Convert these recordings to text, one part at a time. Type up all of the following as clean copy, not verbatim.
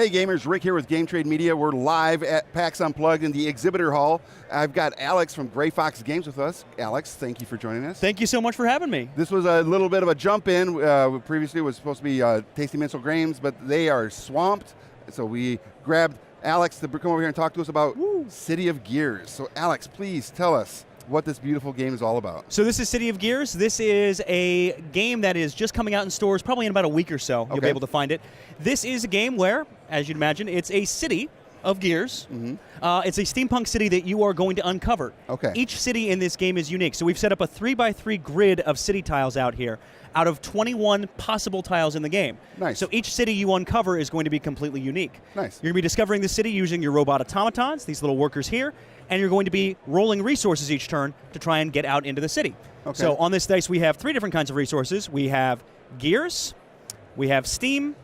Hey gamers, Rick here with Game Trade Media. We're live at PAX Unplugged in the exhibitor hall. I've got Alex from Gray Fox Games with us. Alex, thank you for joining us. Thank you so much for having me. This was a little bit of a jump in. Previously it was supposed to be Tasty Minstrel Games, but they are swamped. So we grabbed Alex to come over here and talk to us about City of Gears. So Alex, please tell us what this beautiful game is all about. So this is City of Gears. This is a game that is just coming out in stores probably in about a week or so. You'll be able to find it. This is a game where, as you'd imagine, it's a city of gears. It's a steampunk city that you are going to uncover. Each city in this game is unique. So we've set up a 3x3 grid of city tiles out here out of 21 possible tiles in the game. Nice. So each city you uncover is going to be completely unique. Nice. You're going to be discovering the city using your robot automatons, these little workers here, and you're going to be rolling resources each turn to try and get out into the city. So on this dice we have 3 different kinds of resources. We have gears, we have steam,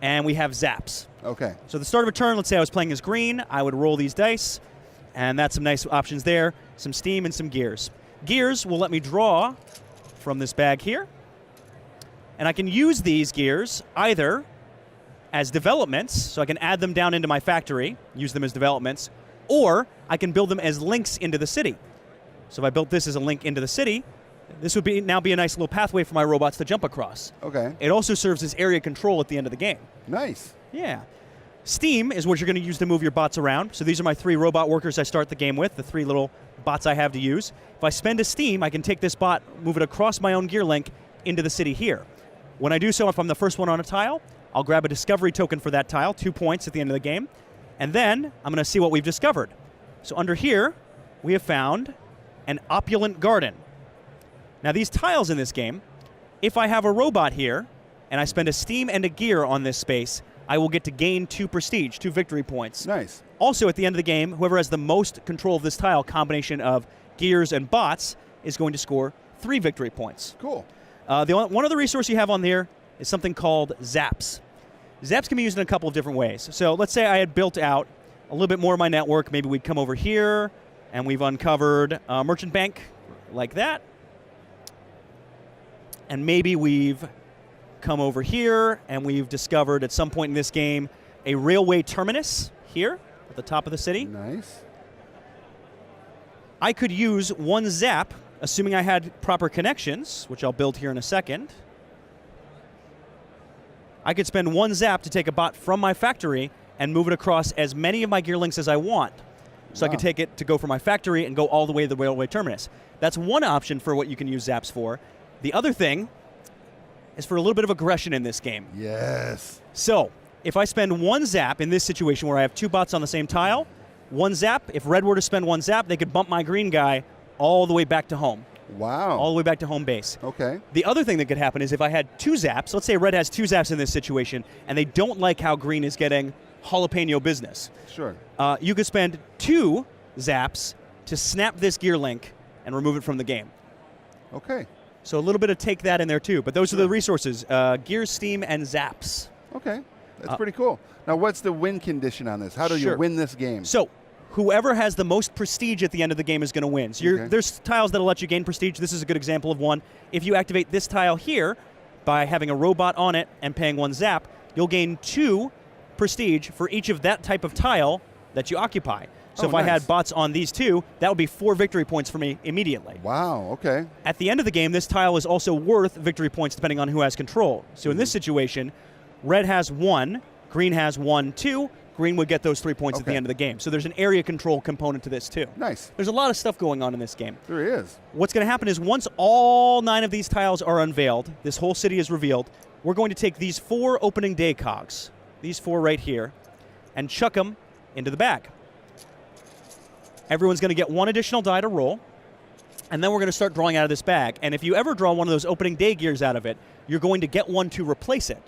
and we have zaps. So at the start of a turn, let's say I was playing as green, I would roll these dice, and that's some nice options there, some steam and some gears. Gears will let me draw from this bag here, and I can use these gears either as developments, so I can add them down into my factory, use them as developments, or I can build them as links into the city. So if I built this as a link into the city, this would now be a nice little pathway for my robots to jump across. It also serves as area control at the end of the game. Nice. Yeah. Steam is what you're going to use to move your bots around. So these are my 3 robot workers I start the game with, the 3 little bots I have to use. If I spend a steam, I can take this bot, move it across my own gear link into the city here. When I do so, if I'm the first one on a tile, I'll grab a discovery token for that tile, 2 points at the end of the game, and then I'm going to see what we've discovered. So under here, we have found an opulent garden. Now these tiles in this game, if I have a robot here, and I spend a steam and a gear on this space, I will get to gain 2 prestige, 2 victory points. Nice. Also at the end of the game, whoever has the most control of this tile, combination of gears and bots, is going to score 3 victory points. Cool. One other resource you have on there is something called zaps. Zaps can be used in a couple of different ways. So let's say I had built out a little bit more of my network. Maybe we'd come over here, and we've uncovered a merchant bank like that. And maybe we've come over here, and we've discovered at some point in this game a railway terminus here at the top of the city. Nice. I could use 1 zap, assuming I had proper connections, which I'll build here in a second. I could spend 1 zap to take a bot from my factory and move it across as many of my gear links as I want. So I could take it to go from my factory and go all the way to the railway terminus. That's one option for what you can use zaps for. The other thing is for a little bit of aggression in this game. Yes. So if I spend 1 zap in this situation where I have 2 bots on the same tile, 1 zap, if red were to spend 1 zap, they could bump my green guy all the way back to home. Wow. All the way back to home base. Okay. The other thing that could happen is if I had 2 zaps, let's say red has 2 zaps in this situation, and they don't like how green is getting jalapeno business. Sure. You could spend 2 zaps to snap this gear link and remove it from the game. Okay. So a little bit of take that in there too, but those are the resources, gear, steam, and zaps. Okay, that's pretty cool. Now what's the win condition on this? How do you win this game? So whoever has the most prestige at the end of the game is going to win. So there's tiles that'll let you gain prestige. This is a good example of one. If you activate this tile here by having a robot on it and paying 1 zap, you'll gain 2 prestige for each of that type of tile that you occupy. So if I had bots on these 2, that would be 4 victory points for me immediately. Wow, okay. At the end of the game, this tile is also worth victory points depending on who has control. So in this situation, red has 1, green has 1, 2, green would get those 3 points at the end of the game. So there's an area control component to this too. Nice. There's a lot of stuff going on in this game. There is. What's going to happen is once all 9 of these tiles are unveiled, this whole city is revealed, we're going to take these 4 opening day cogs, these 4 right here, and chuck them into the bag. Everyone's going to get 1 additional die to roll, and then we're going to start drawing out of this bag. And if you ever draw one of those opening day gears out of it, you're going to get 1 to replace it.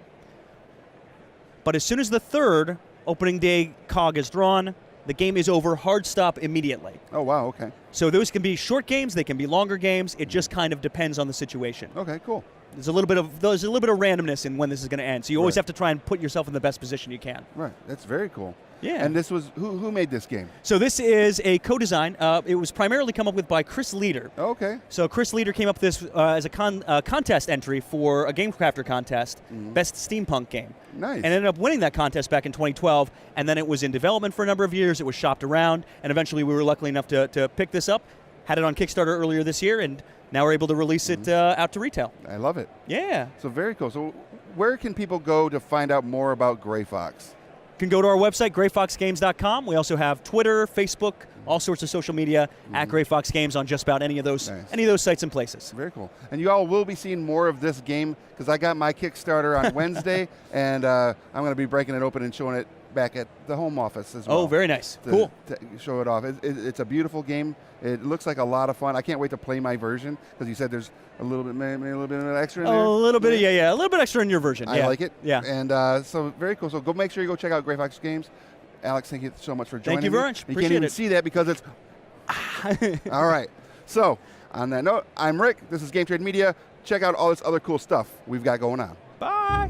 But as soon as the 3rd opening day cog is drawn, the game is over, hard stop immediately. Oh, wow, okay. So those can be short games, they can be longer games, it just kind of depends on the situation. Okay, cool. There's a little bit of randomness in when this is going to end, so you always have to try and put yourself in the best position you can. Right, that's very cool. Yeah. And this was, who made this game? So this is a co-design. It was primarily come up with by Chris Leader. Okay. So Chris Leader came up with this as a contest entry for a Game Crafter contest, Best Steampunk Game. Nice. And ended up winning that contest back in 2012, and then it was in development for a number of years. It was shopped around, and eventually we were lucky enough to pick this up, had it on Kickstarter earlier this year, and now we're able to release it out to retail. I love it. Yeah. So very cool. So where can people go to find out more about Gray Fox? You can go to our website, grayfoxgames.com. We also have Twitter, Facebook, all sorts of social media at Gray Fox Games on just about any of those sites and places. Very cool. And you all will be seeing more of this game because I got my Kickstarter on Wednesday, and I'm going to be breaking it open and showing it back at the home office as well. Oh, very nice. Cool. To show it off. It's a beautiful game. It looks like a lot of fun. I can't wait to play my version because you said there's a little bit, maybe a little bit of extra in there. A little bit, yeah, a little bit extra in your version. I like it. Yeah. And so very cool. So go make sure you go check out Gray Fox Games. Alex, thank you so much for joining me. Thank you very much. You can't even see that because it's. All right. So on that note, I'm Rick. This is Game Trade Media. Check out all this other cool stuff we've got going on. Bye.